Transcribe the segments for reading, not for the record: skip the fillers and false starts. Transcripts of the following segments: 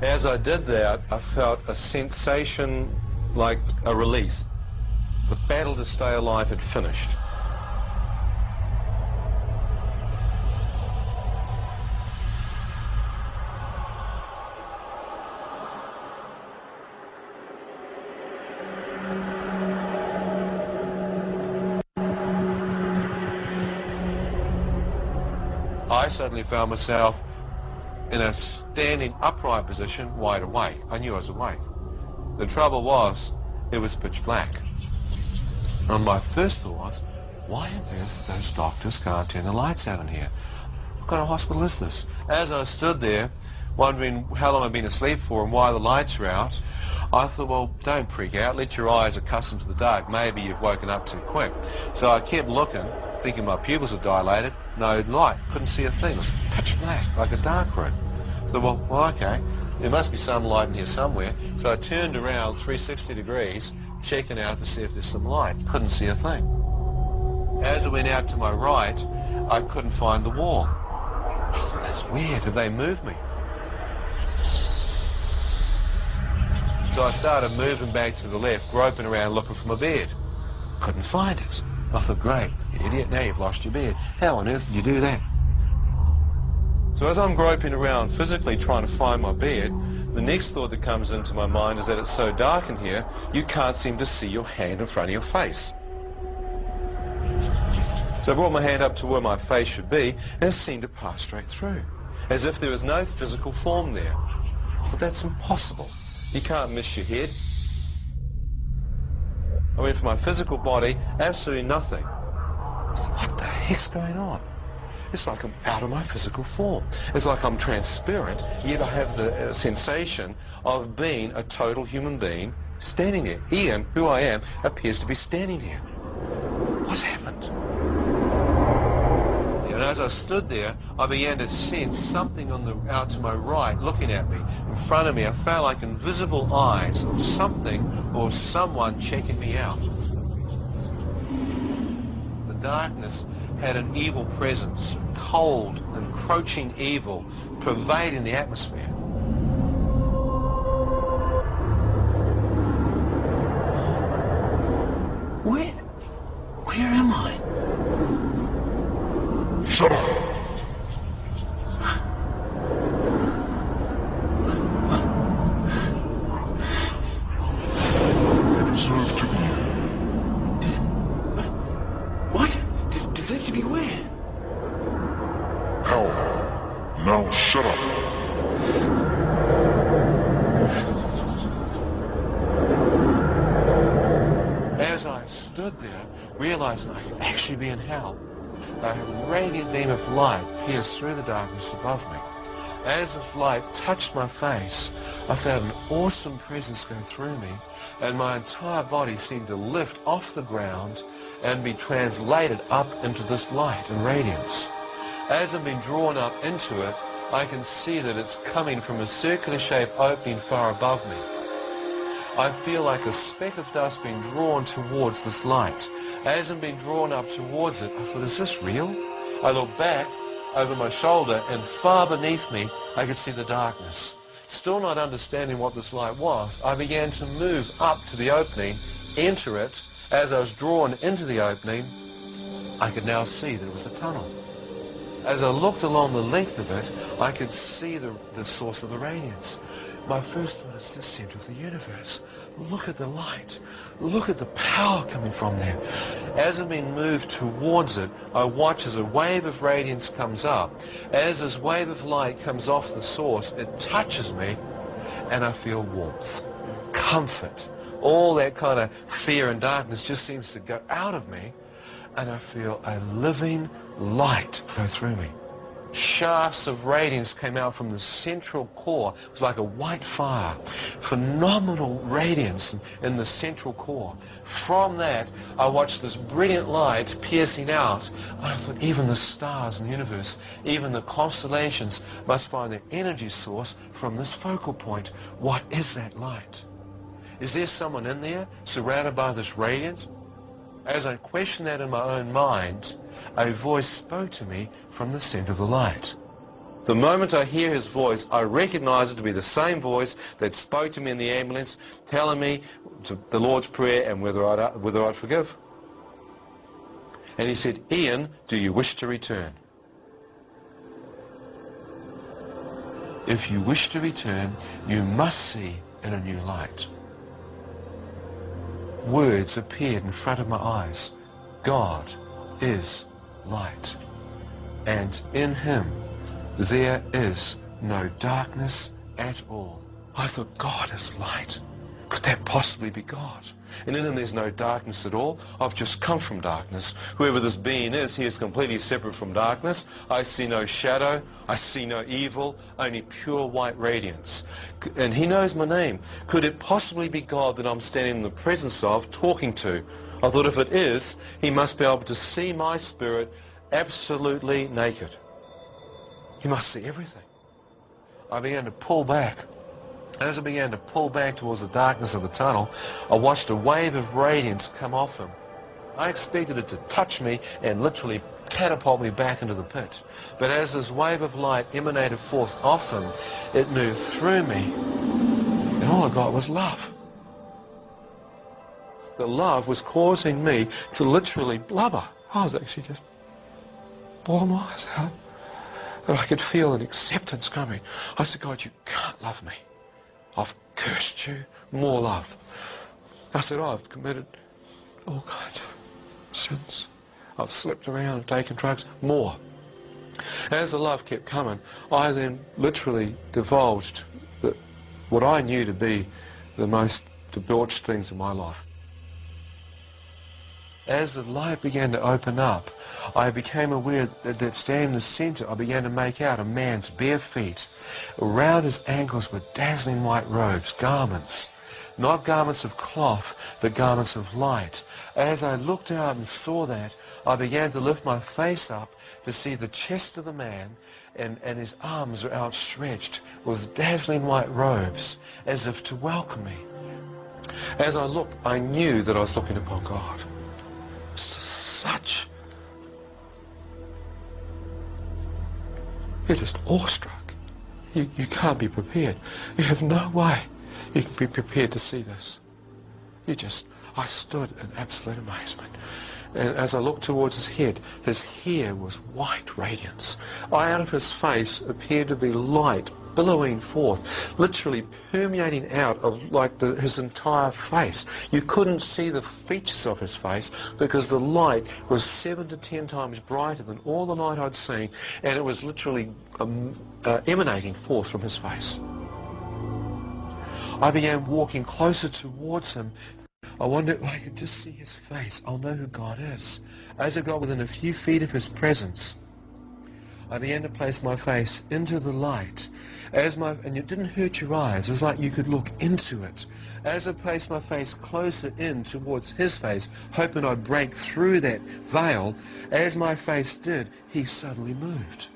As I did that, I felt a sensation like a release. The battle to stay alive had finished. I suddenly found myself in a standing upright position, wide awake. I knew I was awake. The trouble was, it was pitch black. And my first thought was, why on earth those doctors can't turn the lights out in here? What kind of hospital is this? As I stood there, wondering how long I'd been asleep for and why the lights were out, I thought, well, don't freak out. Let your eyes accustom to the dark. Maybe you've woken up too quick. So I kept looking, thinking my pupils had dilated. No light. Couldn't see a thing. It was pitch black, like a dark room. So, well, okay. There must be some light in here somewhere. So I turned around 360 degrees, checking out to see if there's some light. Couldn't see a thing. As I went out to my right, I couldn't find the wall. I thought, that's weird. Have they moved me? So I started moving back to the left, groping around looking for my bed. Couldn't find it. I thought, great, you idiot, now you've lost your bed. How on earth did you do that? So as I'm groping around physically trying to find my bed, the next thought that comes into my mind is that it's so dark in here, you can't seem to see your hand in front of your face. So I brought my hand up to where my face should be, and it seemed to pass straight through, as if there was no physical form there. I thought, that's impossible. You can't miss your head. I went for my physical body, absolutely nothing. I thought, what the heck's going on? It's like I'm out of my physical form. It's like I'm transparent, yet I have the sensation of being a total human being standing there. Ian, who I am, appears to be standing here. What's happened? And as I stood there, I began to sense something out to my right, looking at me. In front of me, I felt like invisible eyes of something or someone checking me out. The darkness had an evil presence, cold, encroaching evil, pervading the atmosphere. Where am I? Shut up! You deserve to be here. What? Deserve to be where? Hell. Now shut up. As I stood there, realizing I could actually be in hell, a radiant beam of light pierced through the darkness above me. As this light touched my face, I felt an awesome presence go through me, and my entire body seemed to lift off the ground and be translated up into this light and radiance. As I'm being drawn up into it, I can see that it's coming from a circular-shaped opening far above me. I feel like a speck of dust being drawn towards this light. As I'm being drawn up towards it, I thought, is this real? I looked back over my shoulder, and far beneath me, I could see the darkness. Still not understanding what this light was, I began to move up to the opening, enter it. As I was drawn into the opening, I could now see that it was a tunnel. As I looked along the length of it, I could see the source of the radiance. My first thought is the center of the universe. Look at the light. Look at the power coming from there. As I'm being moved towards it, I watch as a wave of radiance comes up. As this wave of light comes off the source, it touches me, and I feel warmth, comfort. All that kind of fear and darkness just seems to go out of me, and I feel a living light go through me. Shafts of radiance came out from the central core. It was like a white fire. Phenomenal radiance in the central core. From that, I watched this brilliant light piercing out. I thought even the stars in the universe, even the constellations must find their energy source from this focal point. What is that light? Is there someone in there surrounded by this radiance? As I questioned that in my own mind, a voice spoke to me from the center of the light. The moment I hear his voice, I recognize it to be the same voice that spoke to me in the ambulance, telling me the Lord's Prayer and whether I'd forgive. And he said, Ian, do you wish to return? If you wish to return, you must see in a new light. Words appeared in front of my eyes. God is light, and in him there is no darkness at all. I thought, God is light. Could that possibly be God? And in him there's no darkness at all. I've just come from darkness. Whoever this being is, he is completely separate from darkness. I see no shadow. I see no evil, only pure white radiance. And he knows my name. Could it possibly be God that I'm standing in the presence of, talking to? I thought if it is, he must be able to see my spirit absolutely naked. He must see everything. I began to pull back. As I began to pull back towards the darkness of the tunnel, I watched a wave of radiance come off him. I expected it to touch me and literally catapult me back into the pit. But as this wave of light emanated forth off him, it moved through me, and all I got was love. The love was causing me to literally blubber. I was actually just bawling my eyes out. And I could feel an acceptance coming. I said, God, you can't love me. I've cursed you. More love. I said, I've committed all kinds of sins. I've slept around and taken drugs. More. As the love kept coming, I then literally divulged what I knew to be the most debauched things in my life. As the light began to open up, I became aware that standing in the center, I began to make out a man's bare feet. Around his ankles were dazzling white robes, garments. Not garments of cloth, but garments of light. As I looked out and saw that, I began to lift my face up to see the chest of the man, and his arms are outstretched with dazzling white robes, as if to welcome me. As I looked, I knew that I was looking upon God. Such... You're just awestruck. You can't be prepared. You have no way you can be prepared to see this. I stood in absolute amazement. And as I looked towards his hair was white radiance. Out of his face appeared to be light billowing forth, literally permeating out of his entire face. You couldn't see the features of his face because the light was 7 to 10 times brighter than all the light I'd seen, and it was literally emanating forth from his face. I began walking closer towards him. I wondered if I could just see his face. I'll know who God is. As I got within a few feet of his presence, I began to place my face into the light. And it didn't hurt your eyes. It was like you could look into it. As I placed my face closer in towards his face, hoping I'd break through that veil, as my face did, he suddenly moved.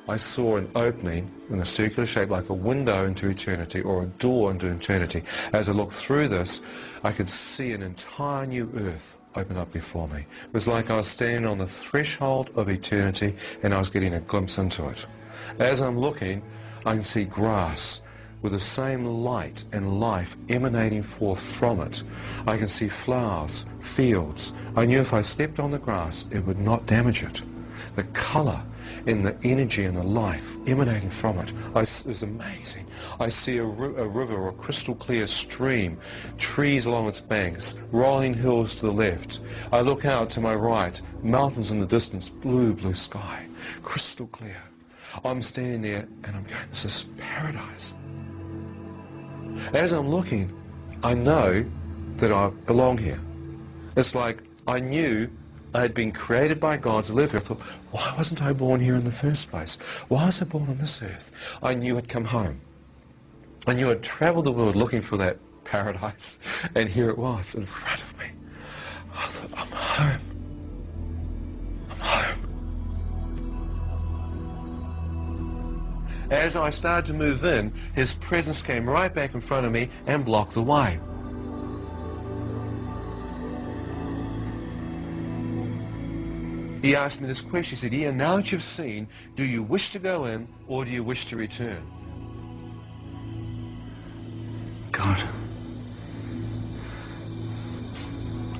I saw an opening in a circular shape like a window into eternity, or a door into eternity. As I looked through this, I could see an entire new earth open up before me. It was like I was standing on the threshold of eternity and I was getting a glimpse into it. As I'm looking, I can see grass with the same light and life emanating forth from it. I can see flowers, fields. I knew if I stepped on the grass, it would not damage it. The colour and the energy and the life emanating from it, it was amazing. I see a river, a crystal clear stream, trees along its banks, rolling hills to the left. I look out to my right, mountains in the distance, blue sky, crystal clear. I'm standing there and I'm going, this is paradise. As I'm looking, I know that I belong here. It's like I knew I had been created by God to live here. I thought, why wasn't I born here in the first place? Why was I born on this earth? I knew I'd come home. I knew I'd traveled the world looking for that paradise, and here it was in front of me. I thought, I'm home. I'm home. As I started to move in, his presence came right back in front of me and blocked the way. He asked me this question. He said, Ian, now that you've seen, do you wish to go in or do you wish to return? God,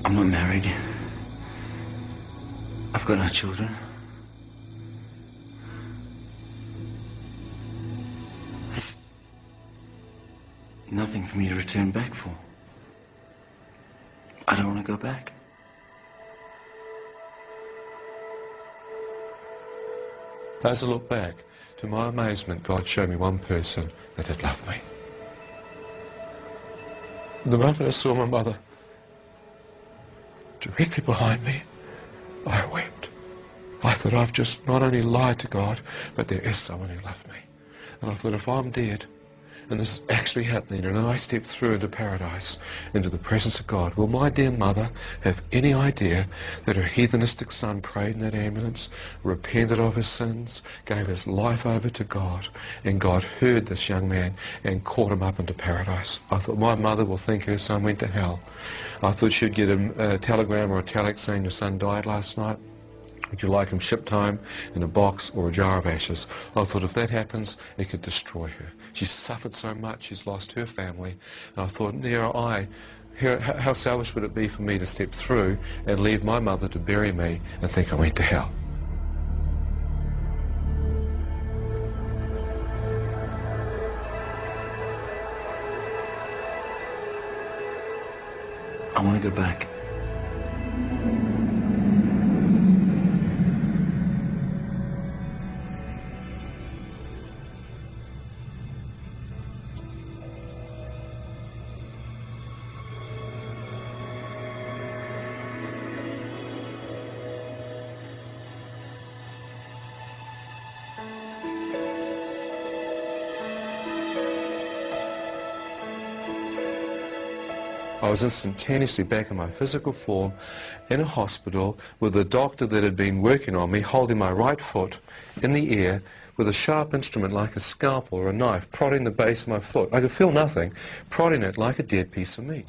I'm not married. I've got no children. There's nothing for me to return back for. I don't want to go back. As I look back, to my amazement, God showed me one person that had loved me. The moment I saw my mother directly behind me, I wept. I thought, I've just not only lied to God, but there is someone who loved me. And I thought, if I'm dead, and this is actually happening, and I step through into paradise, into the presence of God, will my dear mother have any idea that her heathenistic son prayed in that ambulance, repented of his sins, gave his life over to God, and God heard this young man and caught him up into paradise? I thought, my mother will think her son went to hell. I thought she'd get a telegram or a telex saying your son died last night. Would you like him shipped home in a box or a jar of ashes? I thought, if that happens, it could destroy her. She's suffered so much, she's lost her family. And I thought, how selfish would it be for me to step through and leave my mother to bury me and think I went to hell? I want to go back. I was instantaneously back in my physical form in a hospital with a doctor that had been working on me holding my right foot in the air with a sharp instrument like a scalpel or a knife prodding the base of my foot. I could feel nothing, prodding it like a dead piece of meat.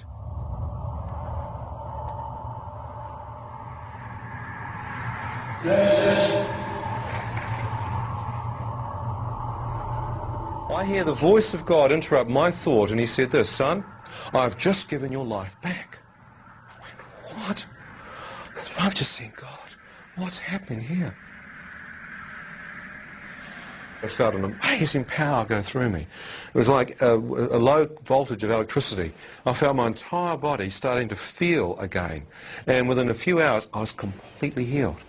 I hear the voice of God interrupt my thought, and he said this, son, I've just given your life back. I went, what? I've just seen God. What's happening here? I felt an amazing power go through me. It was like a low voltage of electricity. I felt my entire body starting to feel again. And within a few hours, I was completely healed.